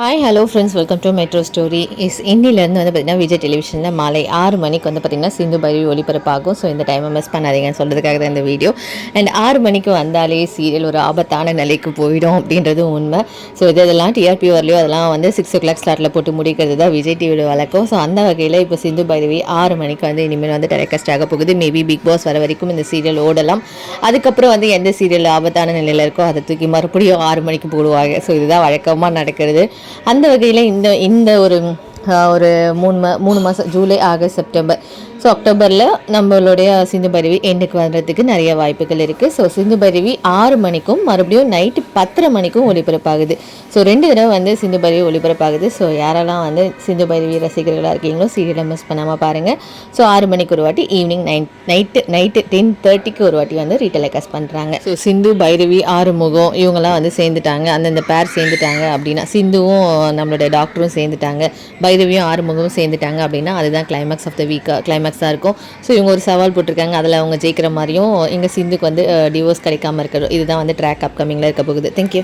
Hi hello friends, welcome to metro story. இன்னிலேருந்து வந்து பார்த்திங்கன்னா விஜய் டெலிவிஷனில் மாலை 6 மணிக்கு வந்து பார்த்திங்கன்னா சிந்து பைரவி ஒளிபரப்பாகும். ஸோ இந்த டைமை மிஸ் பண்ணாதீங்கன்னு சொல்கிறதுக்காக தான் இந்த வீடியோ. அண்ட் 6 மணிக்கு வந்தாலே சீரியல் ஒரு ஆபத்தான நிலைக்கு போயிடும் அப்படின்றது உண்மை. ஸோ இதெல்லாம் டிஆர்பி வரலையோ அதெல்லாம் வந்து 6 o'clock ஸ்லாட்டில் போட்டு முடிக்கிறது தான் விஜய் டிவியோட வழக்கம். ஸோ அந்த வகையில் இப்போ சிந்து பைரவி 6 மணிக்கு வந்து இனிமேல் வந்து டெலிகாஸ்ட் ஆக போகுது. மேபி பிக் பாஸ் வர வரைக்கும் இந்த சீரியல் ஓடலாம். அதுக்கப்புறம் வந்து எந்த சீரியல் ஆபத்தான நிலையில் இருக்கோ அதை தூக்கி மறுபடியும் 6 மணிக்கு போடுவாங்க. ஸோ இதுதான் வழக்கமாக நடக்கிறது. அந்த வகையில் இந்த இந்த ஒரு 3 மாதம் ஜூலை, ஆகஸ்ட், செப்டம்பர், ஸோ அக்டோபரில் நம்மளுடைய சிந்து பைரவி எண்டுக்கு வர்றதுக்கு நிறைய வாய்ப்புகள் இருக்குது. ஸோ சிந்து பைரவி 6 மணிக்கும் மறுபடியும் நைட்டு 10:30 மணிக்கும் ஒளிபரப்பாகுது. ஸோ 2 தடவை வந்து சிந்து பைரவி ஒளிபரப்பாகுது. ஸோ யாரெல்லாம் வந்து சிந்து பைரவி ரசிகர்களாக இருக்கீங்களோ சீரியலை மிஸ் பண்ணாமல் பாருங்கள். ஸோ 6 மணிக்கு ஒரு வாட்டி, ஈவினிங் நைட்டு 10:30க்கு ஒரு வாட்டி வந்து ரீடெலிகாஸ்ட் பண்ணுறாங்க. ஸோ சிந்து பைரவி ஆறுமுகம் இவங்கெல்லாம் வந்து சேர்ந்துட்டாங்க, அந்தந்த பேர் சேர்ந்துட்டாங்க அப்படின்னா, சிந்துவும் நம்மளுடைய டாக்டரும் சேர்ந்துட்டாங்க, பைரவியும் ஆறுமுகமும் சேர்ந்துட்டாங்க அப்படின்னா அதுதான் கிளைமேக்ஸ் ஆஃப் த வீக் கிளைமேக்ஸாக இருக்கும். ஸோ இவங்க ஒரு சவால் போட்டிருக்காங்க, அதில் அவங்க ஜெயிக்கிற மாதிரியும் எங்கள் சிந்துக்கு வந்து டிவோர்ஸ் கிடைக்காம இருக்கிறோம். இதுதான் வந்து ட்ராக் அப்கமிங்கில் இருக்க போகுது. தேங்க்யூ.